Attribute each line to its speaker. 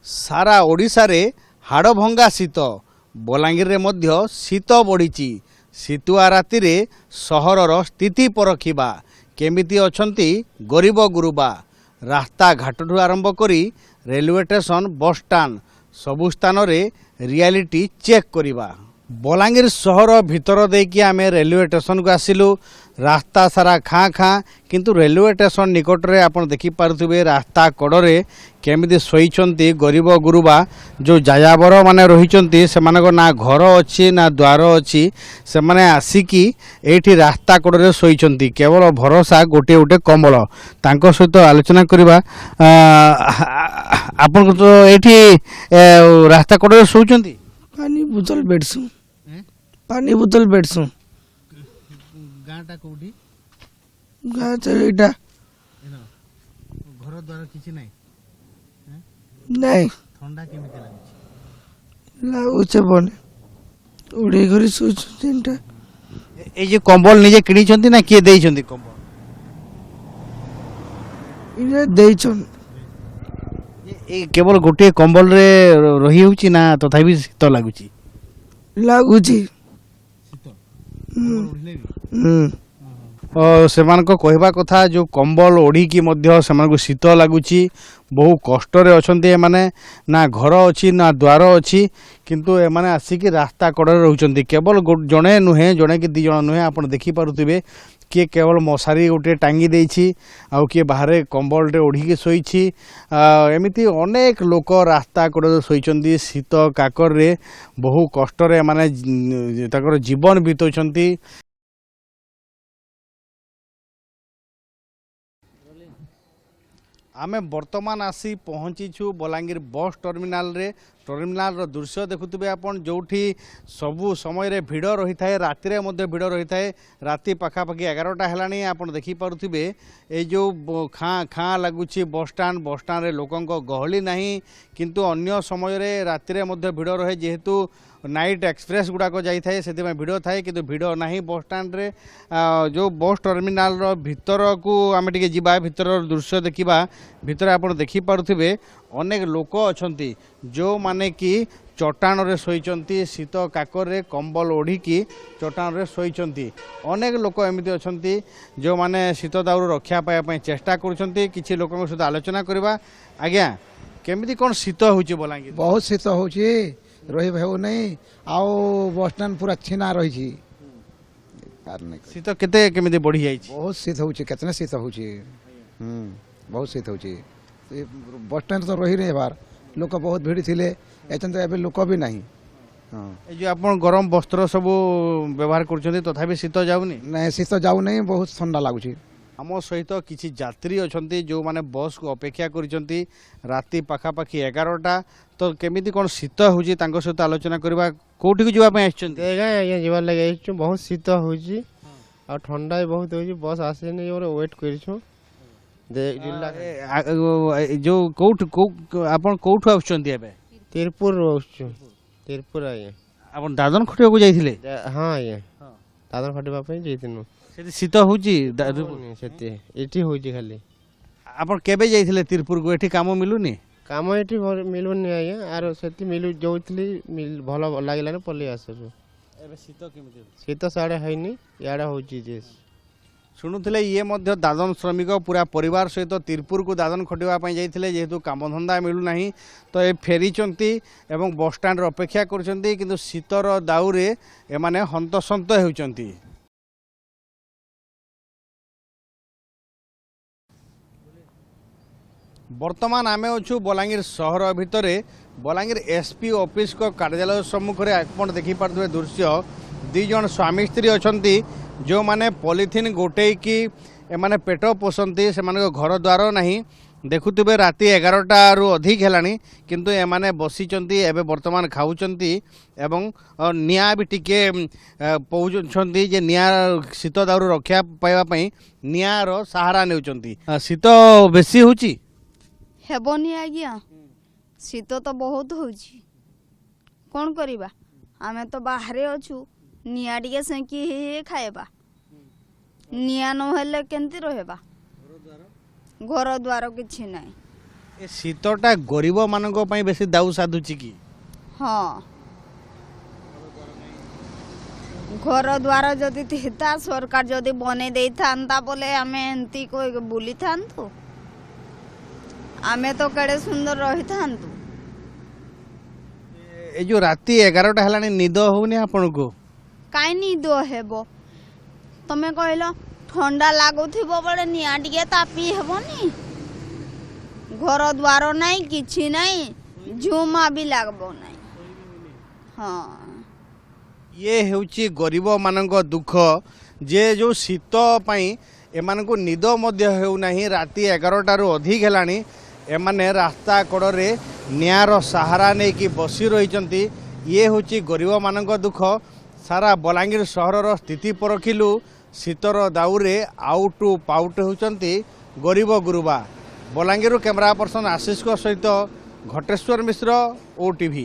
Speaker 1: सारा ओडिशा रे हाड़भंगा शीत बलांगीर रे मध्य शीत बढ़ी शीतुआ राति रे सहरर स्थिति परखिबा केमिति अछंती गरीब गुरुबा रास्ता घाटू आरंभ करी रेलवे स्टेशन बस स्टाण्ड सबु स्थान रे रियलिटी चेक करिबा। बलांगीर सहर भितर देकी आमे रेलवे स्टेशन को आसिलु। रास्ता सारा खाँ खाँ किंतु रेलवे स्टेशन निकट रे आपण देखि पारुथिबे रास्ता कड़े केमिति शोइचंती गरीब गुरुबा जो जायाबर माने रहिचंती सेमानक ना घर अछि ना द्वार अछि से माने आसिकी एठी रास्ता कड़े शोइचंती केवल भरोसा गोटे गोटे कंबल तांको सहित आलोचना करबा। आपण तो एठी रास्ता कड़े शोइचंती
Speaker 2: पानी बोतल बेडसु पानी बोतल बेडसु
Speaker 1: गाँटा कोठी
Speaker 2: गाँ चलेटा
Speaker 1: घर द्वार किछि नाही
Speaker 2: नहीं
Speaker 1: ठंडा केमिति लागुछि
Speaker 2: लागुचे बने उड़े घरी सोच तीनटा
Speaker 1: ए जे कंबल निजे किनी छंती ना किए देई छंती कंबल
Speaker 2: इने देइछन
Speaker 1: ए केवल गोटे कंबल रे रही होउची ना तथापि शीत लागुची
Speaker 2: लागुची
Speaker 1: सेमानको कहवा कथा जो कंबल ओढ़ी की मध्य सेमानको शीत लागुची बहु कष्ट रे अछंती माने ना घर अछि ना द्वार अछि किंतु ए माने आसिकी रास्ता कड़े रहउचंती केवल जणे नुहे जणे कि दी जण नुहे आपण देखि पारुथिबे किए केवल मशारी गोटे टांगी देछि आउ किए बाहरे कंबल रे ओढ़ी के सोइछि एमिति अनेक लोक रास्ता कड़े सोइचंती शीत काकर रे बहु कष्ट रे माने ताकर जीवन बितौचंती। आमे वर्तमान आसी पहुँचीछु बलांगीर बस टर्मिनाल रे टर्मिनाल रो दृश्य देखुथिबे आपण जोठी सबु समय रे भिड़ रही थाए राति रे मध्य भिड़ रही थाए राति पाखापाखि 11टा हेलानी आपण देखि पारुथिबे ए जो खाँ खाँ लगुछि बस स्टाण्ड रे लोकंक गहली नाही किंतु अन्य समय रे राति रे मध्य भिड़ रहे जेहेतु नाइट एक्सप्रेस गुड़ाक जाए से भिड़ थाए कि भिड़ ना बस स्टाण्ड रे जो बस टर्मिनाल रो भीतर को आम टे जा भीतर दृश्य देखा भीतर आप देखि पारुथिबे अनेक लोक अछंती जो माने कि चट्टाण रे शोइचंती शीत काकर रे कंबल ओढ़ी की चट्टाण रे शोइचंती अनेक लोक एमिति अछंती जो माने शीत दाउर रक्षा पाया पय चेष्टा करूछंती किछि लोकक सहित आलोचना करबा। आज्ञा केमिति कोन शीत होउची बलांगीर
Speaker 3: बहुत शीत होउची रही भाऊ नहीं आओ बस स्टैंड पूरा छीना रही
Speaker 1: शीत केते केमिति बढ़ी जाई
Speaker 3: बहुत शीत होउची केतना शीत होउची बहुत शीत होउची बस स्टैंड तो रही नहीं बार लोक बहुत भीड़ थिले एचन तो एबे लोक भी नहीं
Speaker 1: ए जो आपण गरम वस्त्र सब व्यवहार करछंती तथापि शीत जाउनी
Speaker 3: नहीं शीत जाउ नहीं बहुत ठंडा लागुची।
Speaker 1: आम सहित किसी यात्री अच्छा जो माने बस को अपेक्षा करिसेंती राति पाखापाखि 11टा तो केमिति कोन शीत होउची तांको सहित आलोचना करबा कोठी को जीवा पे आछंती
Speaker 4: आज्ञा जीवार लगे आइछु बहुत शीत होउची और ठंडा भी बहुत होउची बस आसे नहीं और वेट करिछु
Speaker 1: जो कोठ को आपण कोठु आछंती एबे
Speaker 4: तिरपुर रोछु तिरपुर आए
Speaker 1: आपण दादन खटिया को जाइथिले
Speaker 4: हां आज्ञा दादन खटिबा पे जइतिनु
Speaker 1: सेति शीत होउची
Speaker 4: सेति एठी होउची खाली
Speaker 1: आपण केबे जाइथिले तिरपुर को एठी काम मिलुनी
Speaker 4: काम एठी मिलुनी आज्ञा आरो सेति मिलु जोइतली भलो लागिला न पल्ली आसु
Speaker 1: एबे शीत केमिति
Speaker 4: शीत साडे हैनी याडा होउची जे
Speaker 1: शुणुले ये मध्य दादन श्रमिक पूरा परिवार सहित तिरपुर को दादन खटिवाई जाते जेहेतु कामधंदा मिलूना तो ये फेरीचंती एवं बस स्टाण्ड अपेक्षा करछंती किंतु शीतर दाउरे एमाने हंतसंत होउचंती। वर्तमान आमे अच्छु बलांगीर सहर भितर बलांगीर एसपी ऑफिस को कार्यालय सम्मुख में आपण देखि पारथुबे दृश्य दी जन स्वामी स्त्री अछंती जो माने पॉलिथिन गोटे की एमाने पेट पोषंती से माने घर द्वार नहीं देखुथिबे राति 11टा रु अधिक हेलानी किंतु एमाने बसिचंती एबे वर्तमान खाउचंती एवं निया भी टिके पहुंचंती जे निया शीत दाउर रक्षा पाइबा पई नियार सहारा नेउचंती शीत बेसी होची
Speaker 5: हेबनी आज्ञा शीत तो बहुत होची कौन करिबा आमे तो बाहरे अछु निया टिके सेंकी खाएबा निया न हेले केंती रहबा घर द्वार किछि नाही
Speaker 1: ଏ ଶୀତଟା ଗରିବମାନଙ୍କ ପାଇଁ ବେଶୀ ଦାଉ ସାଧୁଛି କି?
Speaker 5: ହଁ ଘର ଦ୍ୱାର ଯଦି ଥିତା ସରକାର ଯଦି ବନେଇ ଦେଇଥାନ୍ତା ବୋଲେ ଆମେ ଏମିତି ବୁଲିଥାନ୍ତୁ, ଆମେ ତ କେଡ଼େ ସୁନ୍ଦର ରହିଥାନ୍ତୁ।
Speaker 1: ଏ ଯୋଉ ରାତି 11ଟା ହେଲାଣି ନିଦ ହଉନି ଆପଣଙ୍କୁ?
Speaker 5: କାଇଁ ନିଦ ହେବ? ତମେ କହିଲ ଥଣ୍ଡା ଲାଗୁଥିବ ବେଳେ ନିଆଁ ଟିକେ ତାପି ହେବନି? ଘର ଦ୍ୱାର ନାହିଁ, କିଛି ନାହିଁ, ଝୁମା ବି ଲାଗବ ନାହିଁ। ହଁ
Speaker 1: ଇଏ ହେଉଛି ଗରିବମାନଙ୍କ ଦୁଃଖ, ଯେ ଯେଉଁ ଶୀତ ପାଇଁ ଏମାନଙ୍କୁ ନିଦ ମଧ୍ୟ ହେଉନାହିଁ। ରାତି 11ଟାରୁ ଅଧିକ ହେଲାଣି, ଏମାନେ ରାସ୍ତା କଡ଼ରେ ନିଆଁର ସାହାରା ନେଇକି ବସି ରହିଛନ୍ତି। ଇଏ ହେଉଛି ଗରିବମାନଙ୍କ ଦୁଃଖ। ସାରା ବଲାଙ୍ଗୀର ସହରର ସ୍ଥିତି ପରଖିଲୁ, ଶୀତର ଦାଉରେ ଆଉଟୁ ପାଉଟ ହେଉଛନ୍ତି ଗରିବ ଗୁରୁବା। ବଲାଙ୍ଗୀରରୁ କ୍ୟାମେରା ପର୍ସନ ଆଶିଷଙ୍କ ସହିତ ଘଟେଶ୍ୱର ମିଶ୍ର, OTV।